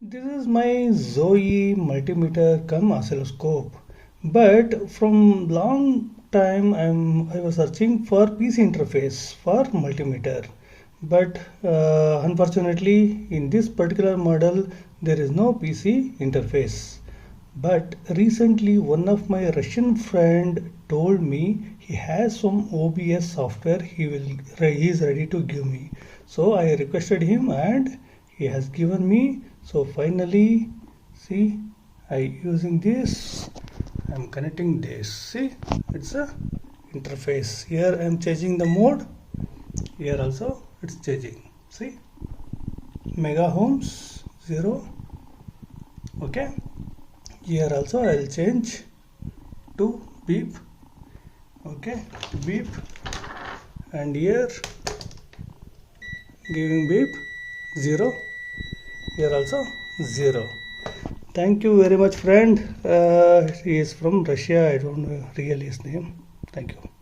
This is my Zoe multimeter cum oscilloscope. But from long time I was searching for PC interface for multimeter. But unfortunately in this particular model there is no PC interface. But recently one of my Russian friend told me he has some OBS software he is ready to give me. So I requested him and he has given me. So finally, see, I using this, I'm connecting this. See, it's a interface. Here I'm changing the mode. Here also it's changing. See, megaohms 0. Okay. Here also I'll change to beep. Okay, beep, and here giving beep 0. Here also 0. Thank you very much, friend. He is from Russia. I don't know really his name. Thank you.